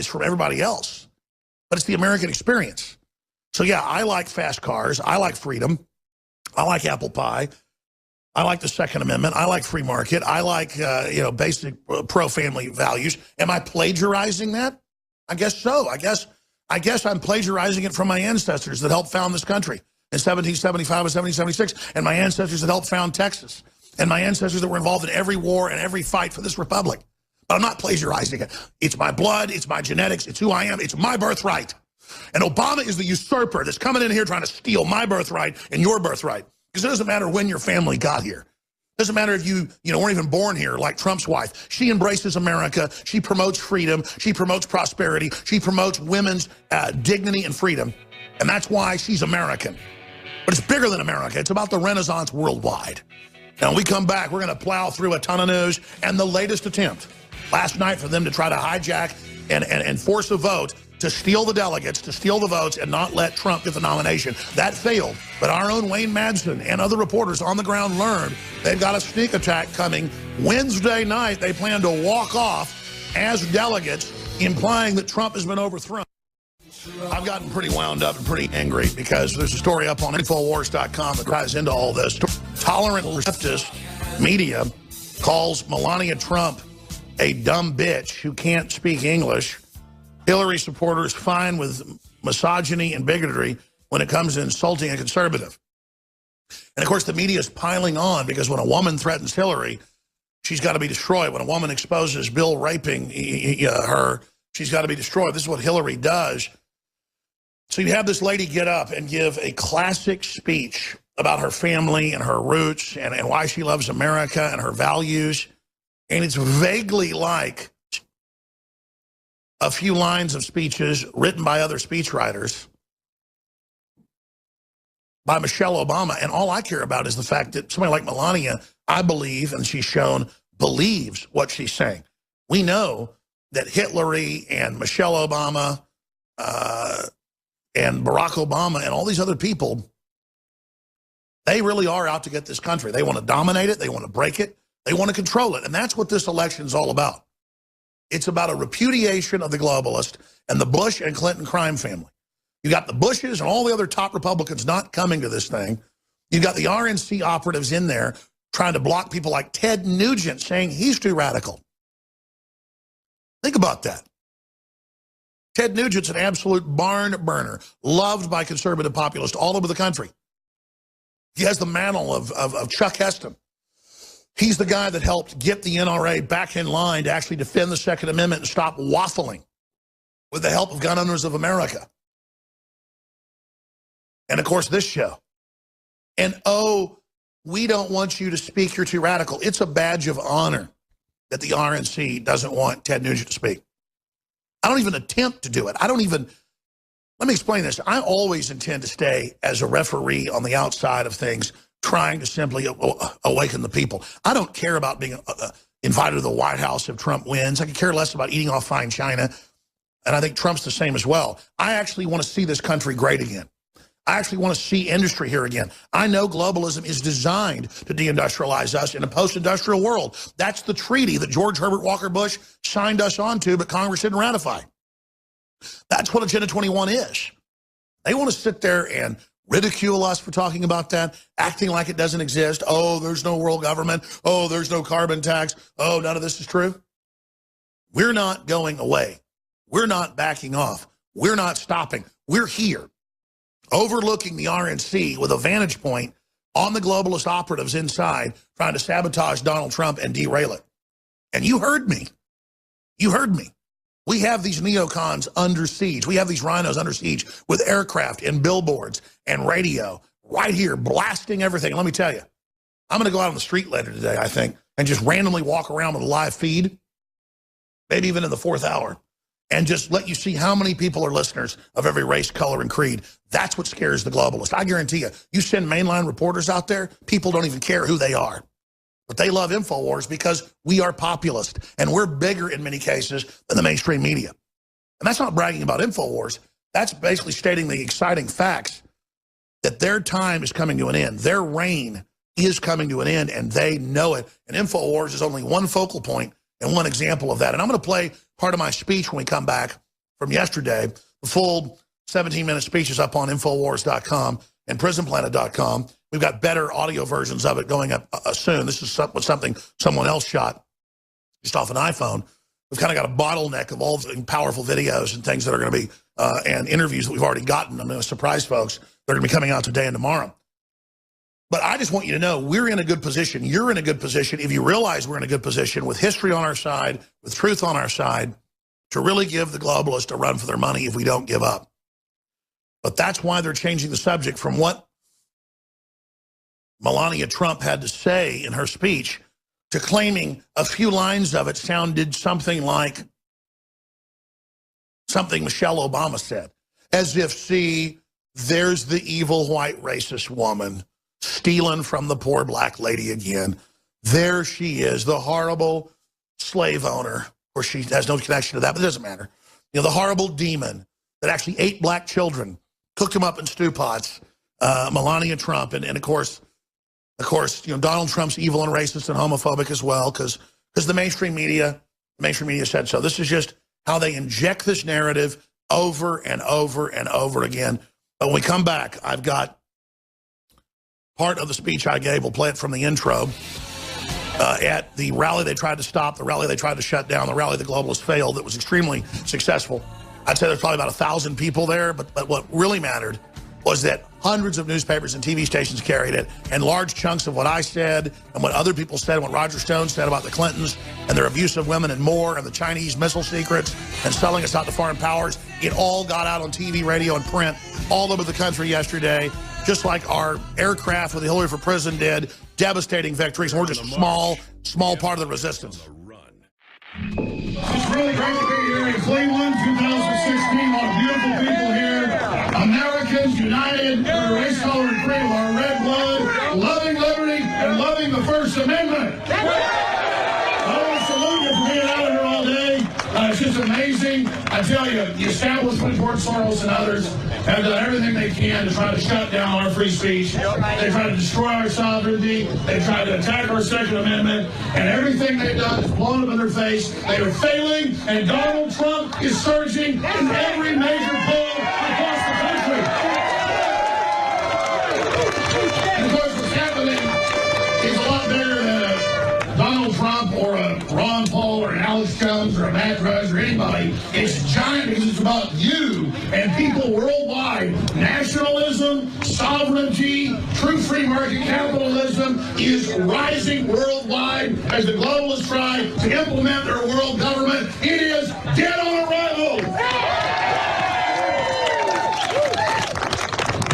It's from everybody else. But it's the American experience. So, yeah, I like fast cars. I like freedom. I like apple pie. I like the Second Amendment. I like free market. I like, basic pro-family values. Am I plagiarizing that? I guess so. I guess I'm plagiarizing it from my ancestors that helped found this country in 1775 and 1776, and my ancestors that helped found Texas, and my ancestors that were involved in every war and every fight for this republic. But I'm not plagiarizing it. It's my blood. It's my genetics. It's who I am. It's my birthright. And Obama is the usurper that's coming in here trying to steal my birthright and your birthright. Because it doesn't matter when your family got here. It doesn't matter if you weren't even born here, like Trump's wife. She embraces America. She promotes freedom. She promotes prosperity. She promotes women's dignity and freedom. And that's why she's American. But it's bigger than America. It's about the Renaissance worldwide. Now, when we come back, we're going to plow through a ton of news. And the latest attempt last night for them to try to hijack and force a vote to steal the delegates, to steal the votes, and not let Trump get the nomination. That failed. But our own Wayne Madsen and other reporters on the ground learned they've got a sneak attack coming. Wednesday night, they plan to walk off as delegates, implying that Trump has been overthrown. I've gotten pretty wound up and pretty angry because there's a story up on Infowars.com that ties into all this. Tolerant leftist media calls Melania Trump a dumb bitch who can't speak English. Hillary supporters fine with misogyny and bigotry when it comes to insulting a conservative. And, of course, the media is piling on because when a woman threatens Hillary, she's got to be destroyed. When a woman exposes Bill raping her, she's got to be destroyed. This is what Hillary does. So you have this lady get up and give a classic speech about her family and her roots and why she loves America and her values. And it's vaguely like a few lines of speeches written by other speechwriters by Michelle Obama. And all I care about is the fact that somebody like Melania, I believe, and she's shown, believes what she's saying. We know that Hillary and Michelle Obama and Barack Obama and all these other people, they really are out to get this country. They want to dominate it. They want to break it. They want to control it. And that's what this election is all about. It's about a repudiation of the globalist and the Bush and Clinton crime family. You got the Bushes and all the other top Republicans not coming to this thing. You got the RNC operatives in there trying to block people like Ted Nugent saying he's too radical. Think about that. Ted Nugent's an absolute barn burner, loved by conservative populists all over the country. He has the mantle of Chuck Heston. He's the guy that helped get the NRA back in line to actually defend the Second Amendment and stop waffling with the help of Gun Owners of America. And, of course, this show. And, oh, we don't want you to speak. You're too radical. It's a badge of honor that the RNC doesn't want Ted Nugent to speak. I don't even attempt to do it. Let me explain this. I always intend to stay as a referee on the outside of things, trying to simply awaken the people. I don't care about being invited to the White House if Trump wins. I could care less about eating off fine china. And I think Trump's the same as well. I actually want to see this country great again. I actually want to see industry here again. I know globalism is designed to deindustrialize us in a post-industrial world. That's the treaty that George Herbert Walker Bush signed us onto, but Congress didn't ratify. That's what Agenda 21 is. They want to sit there and ridicule us for talking about that, acting like it doesn't exist. Oh, there's no world government. Oh, there's no carbon tax. Oh, none of this is true. We're not going away. We're not backing off. We're not stopping. We're here, overlooking the RNC with a vantage point on the globalist operatives inside trying to sabotage Donald Trump and derail it. And you heard me. You heard me. We have these neocons under siege. We have these rhinos under siege with aircraft and billboards and radio right here blasting everything. Let me tell you, I'm going to go out on the street later today, I think, and just randomly walk around with a live feed, maybe even in the 4th hour, and just let you see how many people are listeners of every race, color, and creed. That's what scares the globalists. I guarantee you, you send mainline reporters out there, people don't even care who they are. But they love InfoWars because we are populist, and we're bigger in many cases than the mainstream media. And that's not bragging about InfoWars. That's basically stating the exciting facts that their time is coming to an end. Their reign is coming to an end, and they know it. And InfoWars is only one focal point and one example of that. And I'm going to play part of my speech when we come back from yesterday. The full 17-minute speech is up on Infowars.com and PrisonPlanet.com. We've got better audio versions of it going up soon. This is something someone else shot just off an iPhone. We've kind of got a bottleneck of all the powerful videos and things that are going to be, and interviews that we've already gotten. I'm going to surprise folks. They're going to be coming out today and tomorrow. But I just want you to know we're in a good position. You're in a good position. If you realize we're in a good position with history on our side, with truth on our side, to really give the globalists a run for their money if we don't give up. But that's why they're changing the subject from what Melania Trump had to say in her speech to claiming a few lines of it sounded something like something Michelle Obama said. As if, see, there's the evil white racist woman stealing from the poor black lady again. There she is, the horrible slave owner. Or she has no connection to that, but it doesn't matter. You know, the horrible demon that actually ate black children, cooked them up in stew pots, Melania Trump, and of course, you know, Donald Trump's evil and racist and homophobic as well, because the mainstream media said so. This is just how they inject this narrative over and over and over again. But when we come back, I've got part of the speech I gave. We'll play it from the intro. At the rally they tried to stop, the rally they tried to shut down, the rally the globalists failed, that was extremely successful. I'd say there's probably about 1,000 people there, but what really mattered was that hundreds of newspapers and TV stations carried it, and large chunks of what I said and what other people said and what Roger Stone said about the Clintons and their abuse of women and more, and the Chinese missile secrets and selling us out to foreign powers, it all got out on TV, radio, and print all over the country yesterday, just like our aircraft with the Hillary for Prison did. Devastating victories, and we're just a small part of the resistance. It's really great to be here in Cleveland, 2016. A lot of beautiful people here. Americans united, we're race, color, and creed, our red blood, loving liberty and loving the First Amendment. I want to salute you for being out here all day. It's just amazing. I tell you, the establishment, George Soros and others, have done everything they can to try to shut down our free speech. They try to destroy our sovereignty. They try to attack our Second Amendment. And everything they've done is blown up in their face. They are failing, and Donald Trump is surging in every major poll across the country. And of course, what's happening is a lot bigger than a Donald Trump or a Ron Paul or an Alex Jones or a Matt Rose or anybody. It's giant because it's about you and people worldwide. Nationalism, sovereignty, true free market capitalism is rising worldwide as the globalists try to implement their world government. It is dead on arrival.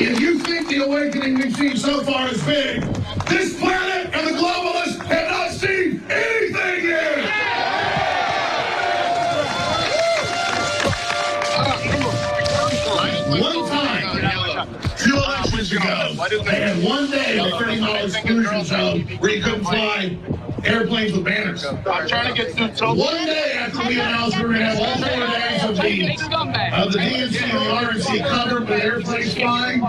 If you think the awakening we've seen so far is big, this planet and the globalists have not seen anything yet. One time, 2 elections ago, they had one day of the $30 exclusion zone where you couldn't fly airplanes with banners. I'm trying to get through. One day after we announced we were going to have all 4 days of the DNC and the RNC covered with airplanes flying,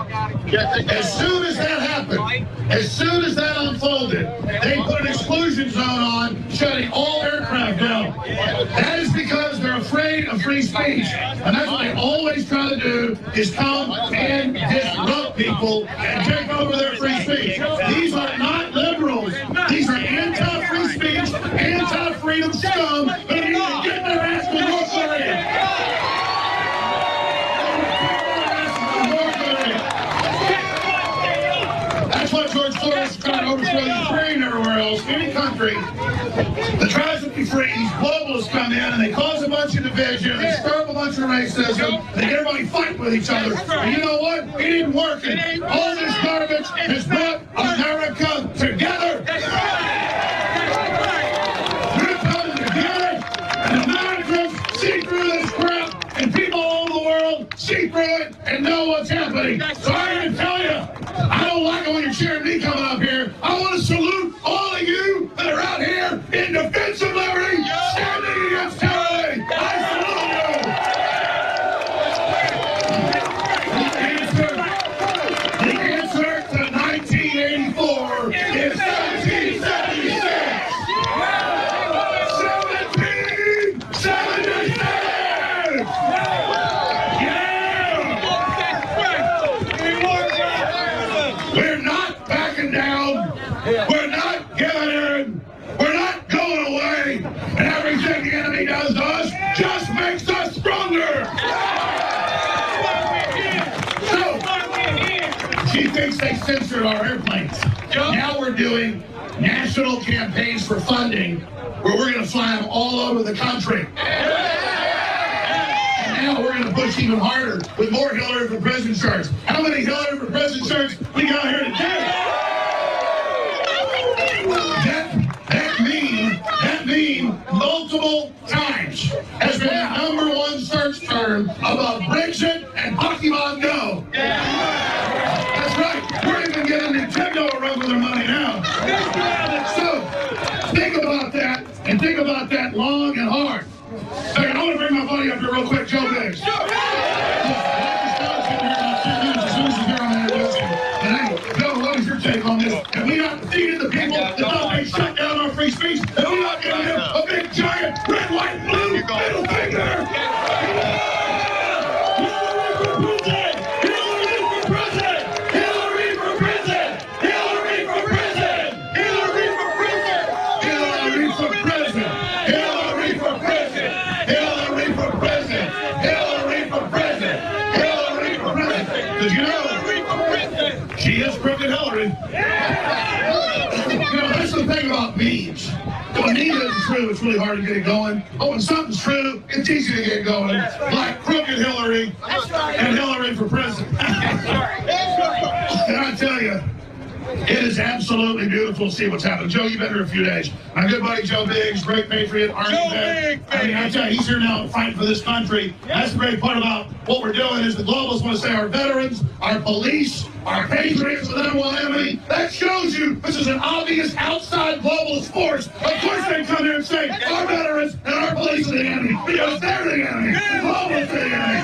as soon as that happened, as soon as that unfolded, they put an exclusion zone on, shutting all aircraft down. That is because they're afraid of free speech. And that's what they always try to do, is come and disrupt people and take over their free speech. These are not liberals. These are anti-free speech, anti-freedom scum that need to get their ass to North Korea. That's what George Soros is trying to overthrow Ukraine and everywhere else, any country that tries to be free. These globalists come in and they cause a bunch of division, they stir up a bunch of racism, they get everybody fight with each other. And you know what? It ain't working. All this garbage has brought America together. We're coming together, and Americans see through this crap, and people all over the world see through it and know what's happening. So I'm going to tell you, I don't like it when you're cheering me coming up here. I want to salute all of you that are out here in defense of liberty, standing against tyranny. I salute you. The answer to 1984 is 1776. 1776. us stronger. So, she thinks they censored our airplanes. Now we're doing national campaigns for funding where we're going to fly them all over the country. And now we're going to push even harder with more Hillary for President shirts. How many Hillary for President shirts we got here today? That meme multiple times has been the #1 search term above Brexit and Pokemon Go. That's right. We're even getting Nintendo a run with their money now. So think about that, and think about that long and hard. Hey, I want to bring my buddy up here real quick, Joe Biggs. Joe, what is your take on this? Have we not defeated the people that thought they shut down our free speech? Have we not given him a big, giant, red, white, blue middle finger? Did you know she is crooked Hillary? You know, that's the thing about memes. When a meme isn't true, it's really hard to get it going. But when something's true, it's easy to get it going. Like crooked Hillary and Hillary for president. And I tell you, it is absolutely beautiful to see what's happening. Joe, you've been here a few days. My good buddy Joe Biggs, great patriot, Army vet. I mean, I tell you, he's here now fighting for this country. That's the great part about what we're doing is the globalists want to say our veterans, our police, our patriots are the #1 enemy. That shows you this is an obvious outside globalist force. Of course they come here and say our veterans and our police are the enemy because they're the enemy. The globalists are the enemy.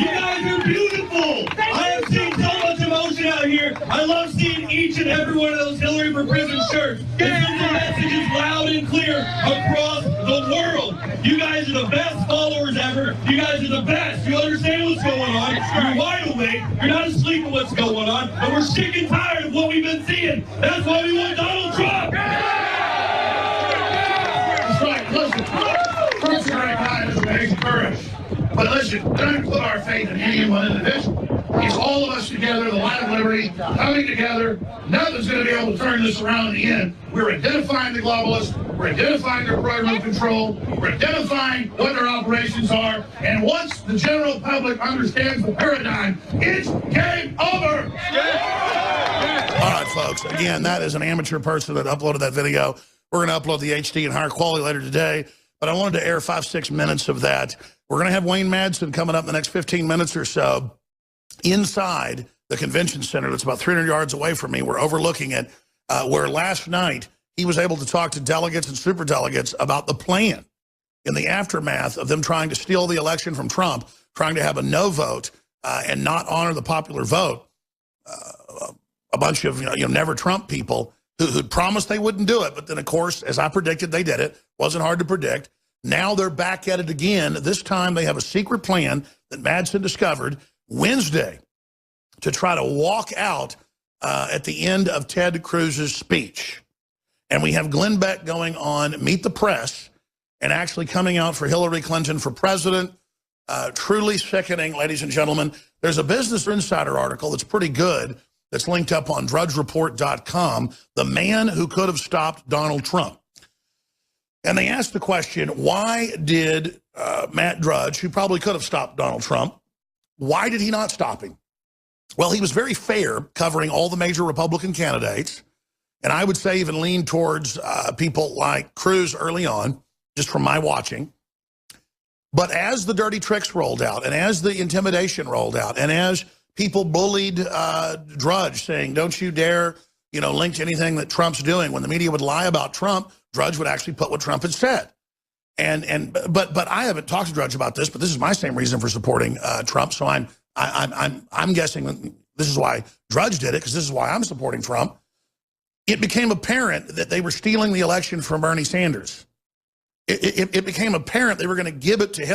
You guys are beautiful. I have seen so much emotion out here. I love seeing each and every one of those Hillary for President shirts. It sends the messages loud and clear across the world. You guys are the best followers ever. You guys are the best. You understand what's going on. You're wide awake. You're not asleep at what's going on. And we're sick and tired of what we've been seeing. That's why we want Donald Trump. That's right. Listen, Trump's a great guy. Has amazing courage. But listen, don't put our faith in any one individual. It's all of us together, the light of liberty, coming together. Nothing's going to be able to turn this around in the end. We're identifying the globalists. We're identifying their program of control. We're identifying what their operations are. And once the general public understands the paradigm, it's game over. All right, folks. Again, that is an amateur person that uploaded that video. We're going to upload the HD in higher quality later today. But I wanted to air 5-6 minutes of that. We're going to have Wayne Madsen coming up in the next 15 minutes or so inside the convention center that's about 300 yards away from me. We're overlooking it, where last night he was able to talk to delegates and superdelegates about the plan in the aftermath of them trying to steal the election from Trump, trying to have a no vote and not honor the popular vote. A bunch of never Trump people who'd promised they wouldn't do it. But then, of course, as I predicted, they did it. Wasn't hard to predict. Now they're back at it again. This time they have a secret plan that Madsen discovered Wednesday to try to walk out at the end of Ted Cruz's speech. And we have Glenn Beck going on Meet the Press and actually coming out for Hillary Clinton for president. Truly sickening, ladies and gentlemen. There's a Business Insider article that's pretty good that's linked up on drudgereport.com, the man who could have stopped Donald Trump. And they asked the question, why did Matt Drudge, who probably could have stopped Donald Trump, why did he not stop him? Well, he was very fair covering all the major Republican candidates. And I would say even lean towards people like Cruz early on, just from my watching. But as the dirty tricks rolled out and as the intimidation rolled out and as people bullied Drudge saying, don't you dare, link to anything that Trump's doing. When the media would lie about Trump, Drudge would actually put what Trump had said. But I haven't talked to Drudge about this, but this is my same reason for supporting Trump. So I'm guessing this is why Drudge did it, because this is why I'm supporting Trump. It became apparent that they were stealing the election from Bernie Sanders. It became apparent they were going to give it to Hillary.